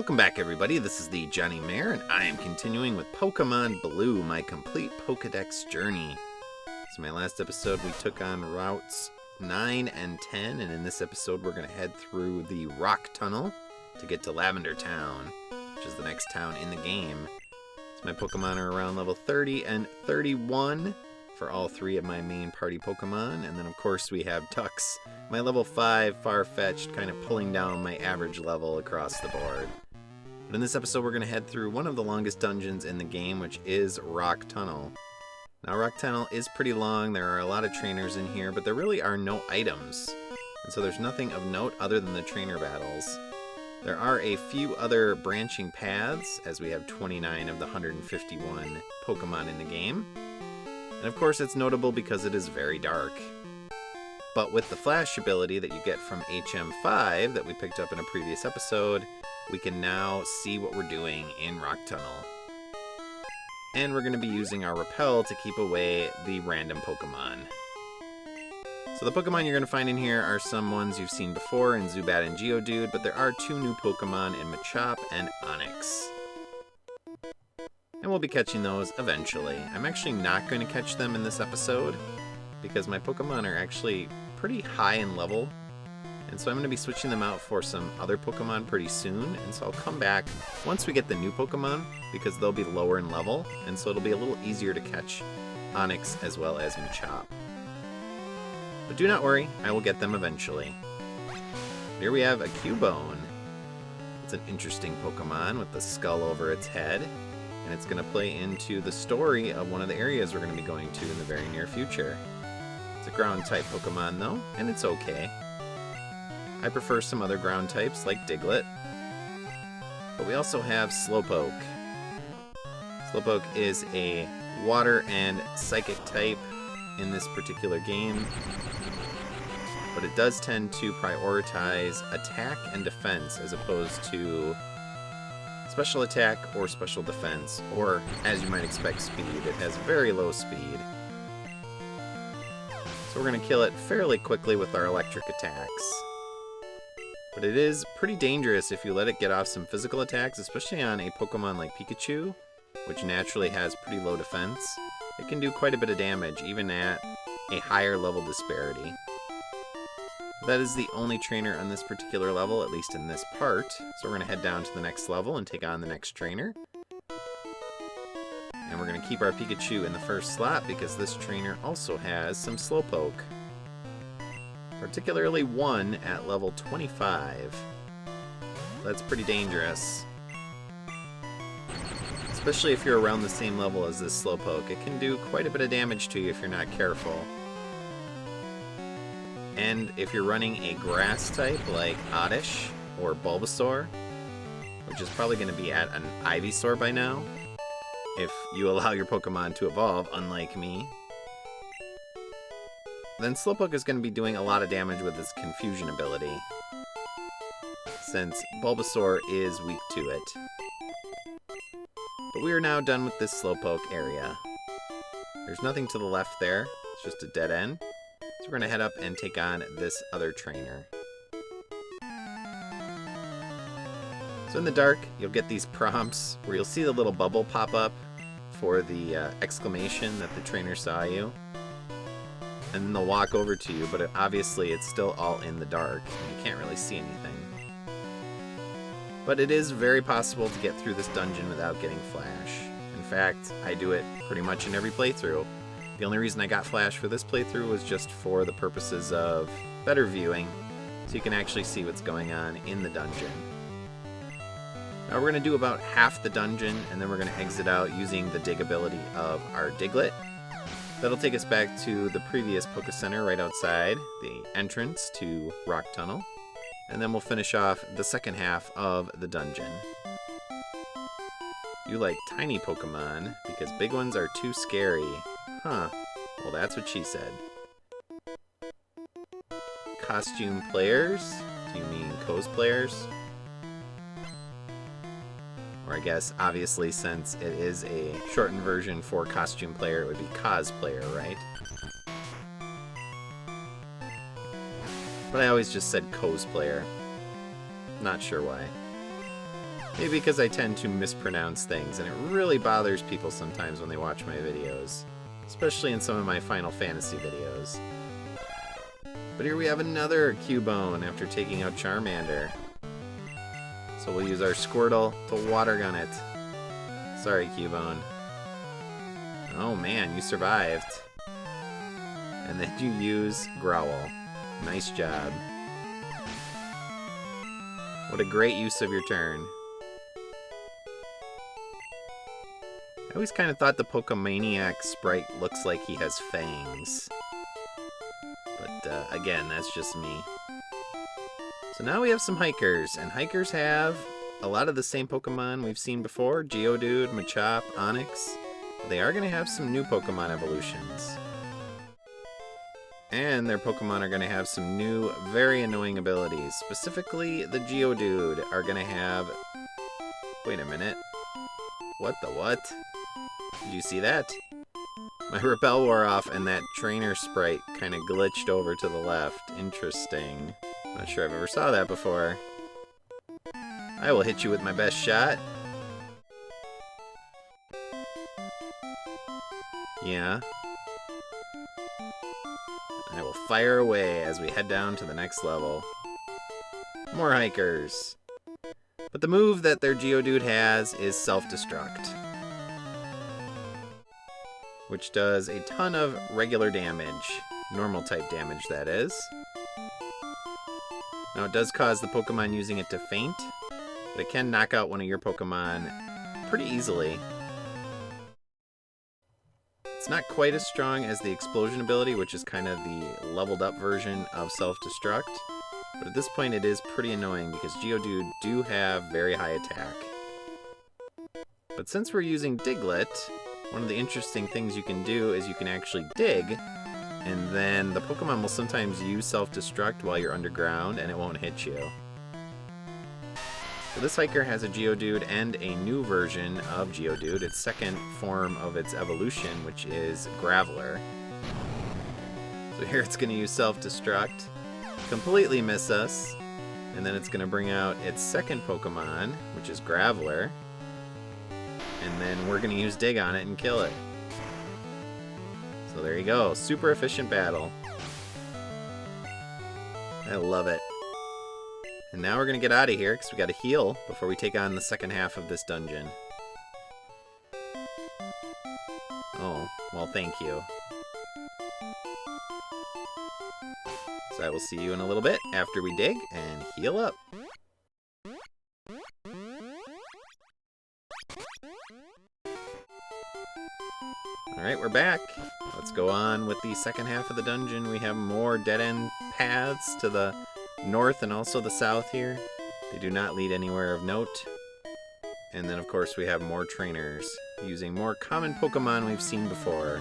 Welcome back, everybody. This is the Johnny-Mare, and I am continuing with Pokemon Blue, my complete Pokedex journey. So my last episode, we took on routes 9 and 10, and in this episode, we're going to head through the Rock Tunnel to get to Lavender Town, which is the next town in the game. So my Pokemon are around level 30 and 31 for all three of my main party Pokemon, and then of course we have Tux, my level 5 Farfetch'd, kind of pulling down my average level across the board. But in this episode, we're going to head through one of the longest dungeons in the game, which is Rock Tunnel. Now, Rock Tunnel is pretty long. There are a lot of trainers in here, but there really are no items. And so there's nothing of note other than the trainer battles. There are a few other branching paths, as we have 29 of the 151 Pokemon in the game. And of course, it's notable because it is very dark. But with the Flash ability that you get from HM5 that we picked up in a previous episode, we can now see what we're doing in Rock Tunnel. And we're going to be using our Repel to keep away the random Pokemon. So the Pokemon you're going to find in here are some ones you've seen before in Zubat and Geodude, but there are two new Pokemon in Machop and Onix. And we'll be catching those eventually. I'm actually not going to catch them in this episode, because my Pokemon are actually pretty high in level. And so I'm going to be switching them out for some other Pokemon pretty soon, and so I'll come back once we get the new Pokemon, because they'll be lower in level, and so it'll be a little easier to catch Onix as well as Machop. But do not worry, I will get them eventually. Here we have a Cubone. It's an interesting Pokemon with the skull over its head, and it's going to play into the story of one of the areas we're going to be going to in the very near future. It's a ground-type Pokemon, though, and it's okay. I prefer some other ground types, like Diglett. But we also have Slowpoke. Slowpoke is a water and psychic type in this particular game, but it does tend to prioritize attack and defense as opposed to special attack or special defense, or, as you might expect, speed. It has very low speed. So we're going to kill it fairly quickly with our electric attacks. But it is pretty dangerous if you let it get off some physical attacks, especially on a Pokemon like Pikachu, which naturally has pretty low defense. It can do quite a bit of damage, even at a higher level disparity. That is the only trainer on this particular level, at least in this part. So we're going to head down to the next level and take on the next trainer. And we're going to keep our Pikachu in the first slot because this trainer also has some Slowpoke. Particularly one at level 25. That's pretty dangerous. Especially if you're around the same level as this Slowpoke. It can do quite a bit of damage to you if you're not careful. And if you're running a grass type like Oddish or Bulbasaur, which is probably going to be at an Ivysaur by now, if you allow your Pokemon to evolve, unlike me, then Slowpoke is going to be doing a lot of damage with its Confusion ability, since Bulbasaur is weak to it. But we are now done with this Slowpoke area. There's nothing to the left there, it's just a dead end. So we're going to head up and take on this other trainer. So in the dark, you'll get these prompts where you'll see the little bubble pop up for the exclamation that the trainer saw you. And then they'll walk over to you, but obviously it's still all in the dark, and you can't really see anything. But it is very possible to get through this dungeon without getting Flash. In fact, I do it pretty much in every playthrough. The only reason I got Flash for this playthrough was just for the purposes of better viewing, so you can actually see what's going on in the dungeon. Now we're going to do about half the dungeon, and then we're going to exit out using the dig ability of our Diglett. That'll take us back to the previous Poke Center right outside the entrance to Rock Tunnel. And then we'll finish off the second half of the dungeon. You like tiny Pokemon because big ones are too scary. Huh. Well, that's what she said. Costume players? Do you mean cosplayers? Or I guess, obviously, since it is a shortened version for costume player, it would be cosplayer, right? But I always just said cosplayer. Not sure why. Maybe because I tend to mispronounce things, and it really bothers people sometimes when they watch my videos. Especially in some of my Final Fantasy videos. But here we have another Cubone after taking out Charmander. So we'll use our Squirtle to Water Gun it. Sorry, Cubone. Oh man, you survived. And then you use Growl. Nice job. What a great use of your turn. I always kind of thought the Pokemaniac sprite looks like he has fangs. But again, that's just me. So now we have some hikers, and hikers have a lot of the same Pokemon we've seen before. Geodude, Machop, Onix. They are going to have some new Pokemon evolutions. And their Pokemon are going to have some new, very annoying abilities. Specifically, the Geodude are going to have... Wait a minute. What the what? Did you see that? My repel wore off and that trainer sprite kind of glitched over to the left. Interesting. Not sure I've ever saw that before. I will hit you with my best shot. Yeah. I will fire away as we head down to the next level. More hikers. But the move that their Geodude has is self-destruct, which does a ton of regular damage. Normal type damage, that is. Now it does cause the Pokemon using it to faint, but it can knock out one of your Pokemon pretty easily. It's not quite as strong as the explosion ability, which is kind of the leveled up version of self-destruct. But at this point it is pretty annoying because Geodude do have very high attack. But since we're using Diglett, one of the interesting things you can do is you can actually dig, and then the Pokemon will sometimes use self-destruct while you're underground and it won't hit you. So this hiker has a Geodude and a new version of Geodude, its second form of its evolution, which is Graveler. So here it's going to use self-destruct, completely miss us, and then it's going to bring out its second Pokemon, which is Graveler, and then we're going to use Dig on it and kill it. So there you go, super efficient battle. I love it. And now we're going to get out of here because we got to heal before we take on the second half of this dungeon. Oh, well, thank you. So I will see you in a little bit after we dig and heal up. Alright, we're back. Let's go on with the second half of the dungeon. We have more dead-end paths to the north and also the south here. They do not lead anywhere of note. And then, of course, we have more trainers using more common Pokemon we've seen before.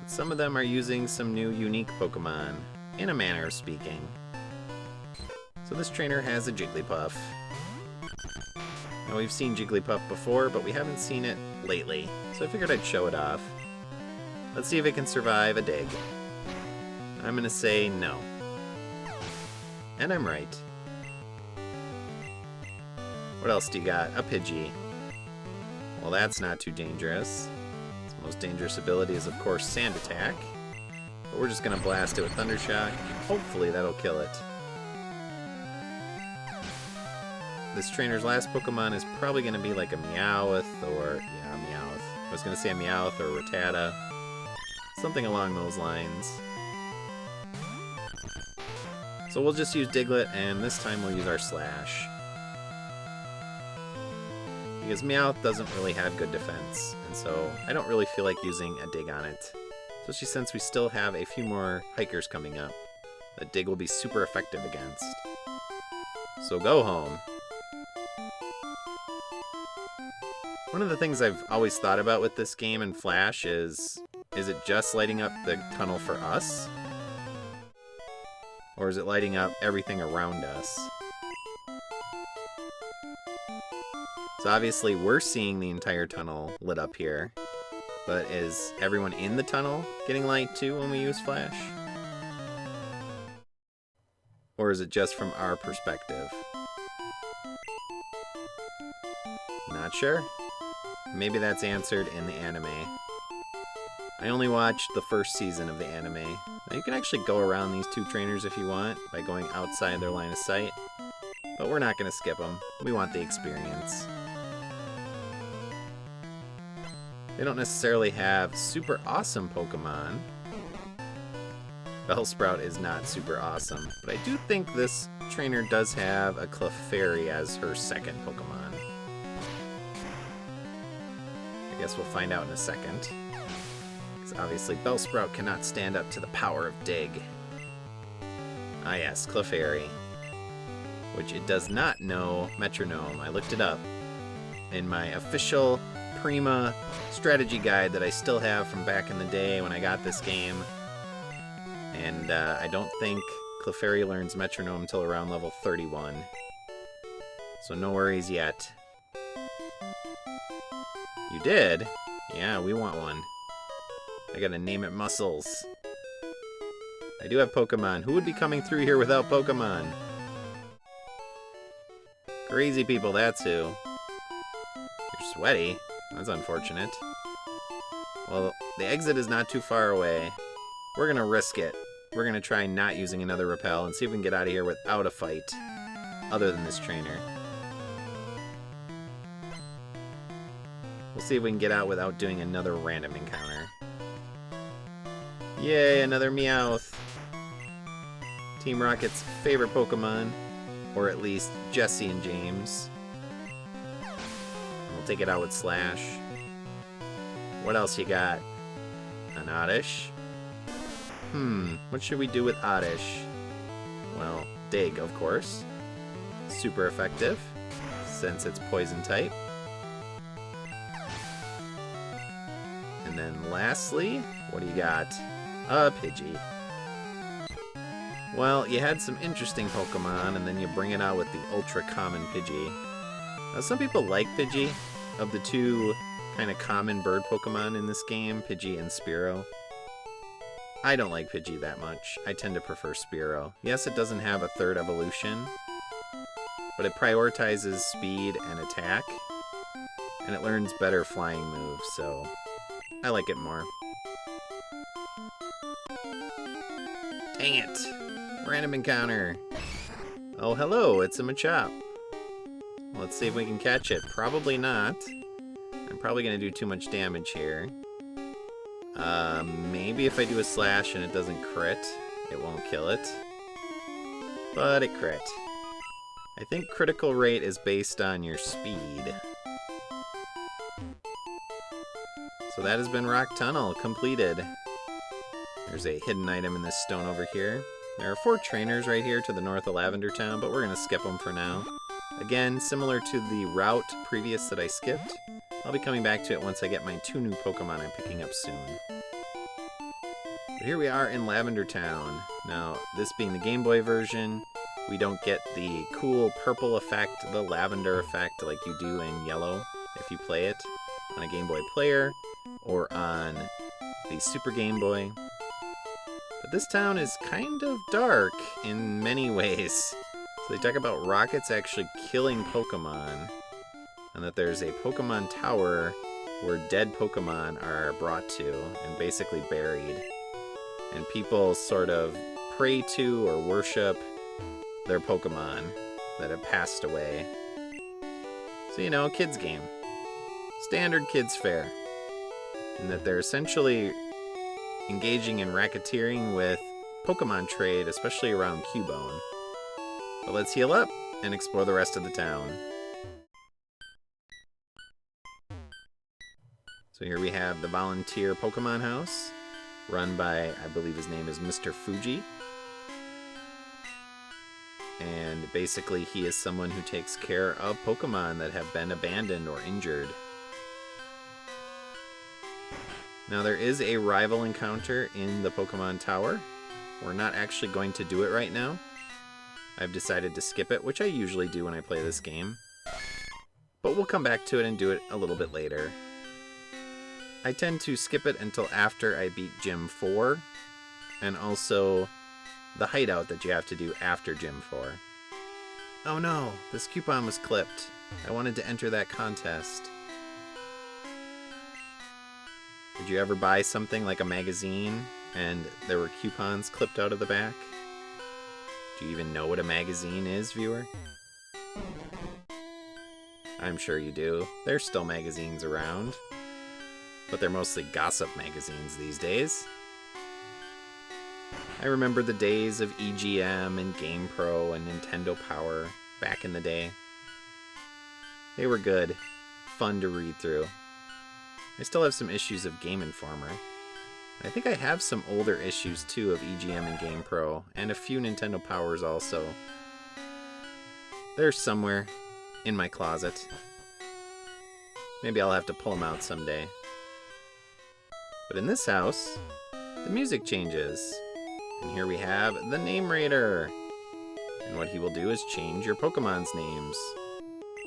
But some of them are using some new unique Pokemon, in a manner of speaking. So this trainer has a Jigglypuff. Now, we've seen Jigglypuff before, but we haven't seen it lately, so I figured I'd show it off. Let's see if it can survive a dig. I'm gonna say no. And I'm right. What else do you got? A Pidgey. Well, that's not too dangerous. Its most dangerous ability is, of course, Sand Attack. But we're just gonna blast it with Thunder Shock. Hopefully that'll kill it. This trainer's last Pokemon is probably going to be like a Meowth or... yeah, Meowth. I was going to say a Meowth or a Rattata. Something along those lines. So we'll just use Diglett, and this time we'll use our Slash. Because Meowth doesn't really have good defense, and so I don't really feel like using a Dig on it. Especially since we still have a few more hikers coming up that Dig will be super effective against. So go home. One of the things I've always thought about with this game and Flash is it just lighting up the tunnel for us? Or is it lighting up everything around us? So obviously we're seeing the entire tunnel lit up here, but is everyone in the tunnel getting light too when we use Flash? Or is it just from our perspective? not sure. Maybe that's answered in the anime. I only watched the first season of the anime. Now you can actually go around these two trainers if you want by going outside their line of sight. But we're not going to skip them. We want the experience. They don't necessarily have super awesome Pokemon. Bellsprout is not super awesome, but I do think this trainer does have a Clefairy as her second Pokemon. I guess we'll find out in a second. Because obviously Bellsprout cannot stand up to the power of Dig. Ah yes, Clefairy. Which it does not know Metronome. I looked it up in my official Prima strategy guide that I still have from back in the day when I got this game. And I don't think Clefairy learns Metronome until around level 31. So no worries yet. You did? Yeah, we want one. I gotta name it Muscles. I do have Pokemon. Who would be coming through here without Pokemon? Crazy people, that's who. You're sweaty. That's unfortunate. Well, the exit is not too far away. We're gonna risk it. We're gonna try not using another repel and see if we can get out of here without a fight. Other than this trainer. We'll see if we can get out without doing another random encounter. Yay, another Meowth. Team Rocket's favorite Pokemon. Or at least Jesse and James. We'll take it out with Slash. What else you got? An Oddish. What should we do with Oddish? Well, Dig, of course. Super effective, since it's Poison type. And then lastly, what do you got? A Pidgey. Well, you had some interesting Pokemon, and then you bring it out with the ultra-common Pidgey. Now, some people like Pidgey. Of the two kind of common bird Pokemon in this game, Pidgey and Spearow. I don't like Pidgey that much. I tend to prefer Spearow. Yes, it doesn't have a third evolution, but it prioritizes speed and attack, and it learns better flying moves, so I like it more. Dang it! Random encounter! Oh, hello, it's a Machop. Let's see if we can catch it. Probably not. I'm probably going to do too much damage here. Maybe if I do a slash and it doesn't crit, it won't kill it. But it crit. I think critical rate is based on your speed. So that has been Rock Tunnel completed. There's a hidden item in this stone over here. There are 4 trainers right here to the north of Lavender Town, but we're going to skip them for now. Again, similar to the route previous that I skipped, I'll be coming back to it once I get my 2 new Pokemon I'm picking up soon. But here we are in Lavender Town. Now, this being the Game Boy version, we don't get the cool purple effect, the lavender effect like you do in Yellow if you play it on a Game Boy player or on the Super Game Boy. But this town is kind of dark in many ways. So they talk about rockets actually killing Pokemon, and that there's a Pokemon tower where dead Pokemon are brought to and basically buried. And people sort of pray to or worship their Pokemon that have passed away. So, you know, kids game. Standard kids fare. And that they're essentially engaging in racketeering with Pokemon trade, especially around Cubone. But let's heal up and explore the rest of the town. So here we have the volunteer Pokemon house, run by, I believe his name is Mr. Fuji. And basically he is someone who takes care of Pokemon that have been abandoned or injured. Now there is a rival encounter in the Pokemon Tower. We're not actually going to do it right now. I've decided to skip it, which I usually do when I play this game. But we'll come back to it and do it a little bit later. I tend to skip it until after I beat Gym 4, and also the hideout that you have to do after Gym 4. Oh no, this coupon was clipped. I wanted to enter that contest. Did you ever buy something like a magazine and there were coupons clipped out of the back? Do you even know what a magazine is, viewer? I'm sure you do. There's still magazines around, but they're mostly gossip magazines these days. I remember the days of EGM and GamePro and Nintendo Power back in the day. They were good, fun to read through. I still have some issues of Game Informer. I think I have some older issues too of EGM and GamePro, and a few Nintendo Powers also. They're somewhere in my closet. Maybe I'll have to pull them out someday. But in this house, the music changes. And here we have the Name Rater. And what he will do is change your Pokemon's names.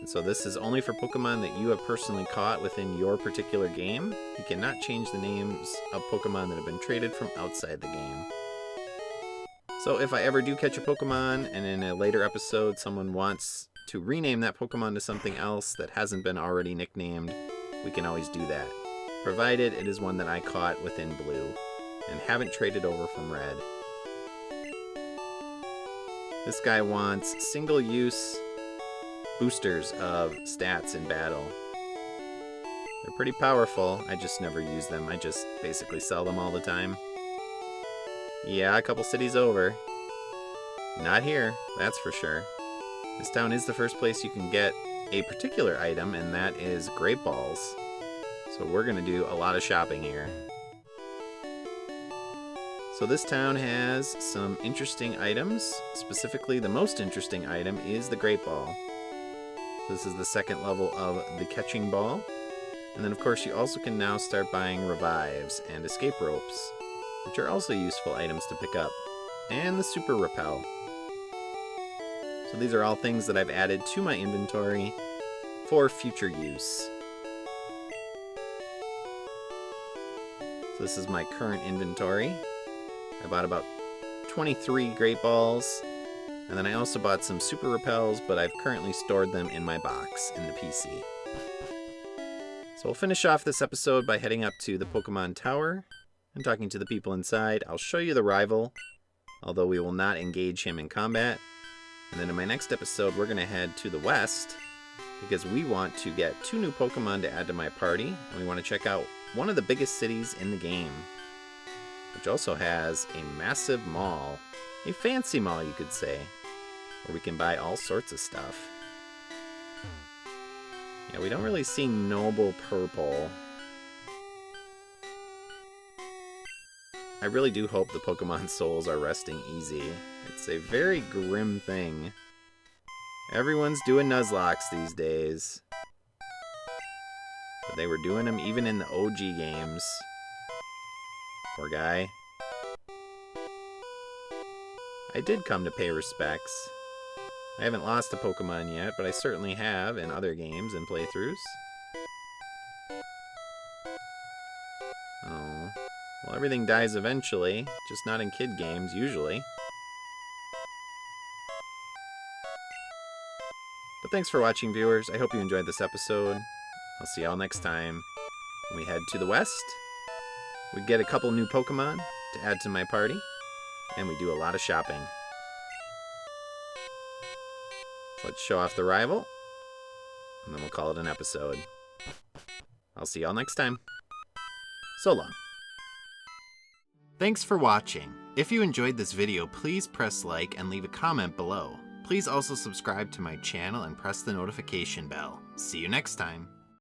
And so this is only for Pokemon that you have personally caught within your particular game. You cannot change the names of Pokemon that have been traded from outside the game. So if I ever do catch a Pokemon and in a later episode someone wants to rename that Pokemon to something else that hasn't been already nicknamed, we can always do that, provided it is one that I caught within Blue and haven't traded over from Red. This guy wants single-use boosters of stats in battle. They're pretty powerful, I just never use them. I just basically sell them all the time. Yeah, a couple cities over. Not here, that's for sure. This town is the first place you can get a particular item, and that is Great Balls. So we're going to do a lot of shopping here. So this town has some interesting items. Specifically, the most interesting item is the Great Ball. This is the second level of the Catching Ball. And then of course you also can now start buying Revives and Escape Ropes, which are also useful items to pick up. And the Super Repel. So these are all things that I've added to my inventory for future use. So this is my current inventory. I bought about 23 Great Balls. And then I also bought some Super Repels, but I've currently stored them in my box in the PC. So we'll finish off this episode by heading up to the Pokemon Tower and talking to the people inside. I'll show you the rival, although we will not engage him in combat. And then in my next episode, we're going to head to the west because we want to get 2 new Pokemon to add to my party. And we want to check out one of the biggest cities in the game, which also has a massive mall. A fancy mall, you could say, where we can buy all sorts of stuff. Yeah, we don't really see Noble Purple. I really do hope the Pokemon souls are resting easy. It's a very grim thing. Everyone's doing Nuzlocks these days. But they were doing them even in the OG games. Poor guy. I did come to pay respects. I haven't lost a Pokemon yet, but I certainly have in other games and playthroughs. Oh. Well, everything dies eventually, just not in kid games, usually. But thanks for watching, viewers. I hope you enjoyed this episode. I'll see y'all next time when we head to the west. We get a couple new Pokemon to add to my party. And we do a lot of shopping. So let's show off the rival, and then we'll call it an episode. I'll see y'all next time. So long. Thanks for watching. If you enjoyed this video, please press like and leave a comment below. Please also subscribe to my channel and press the notification bell. See you next time.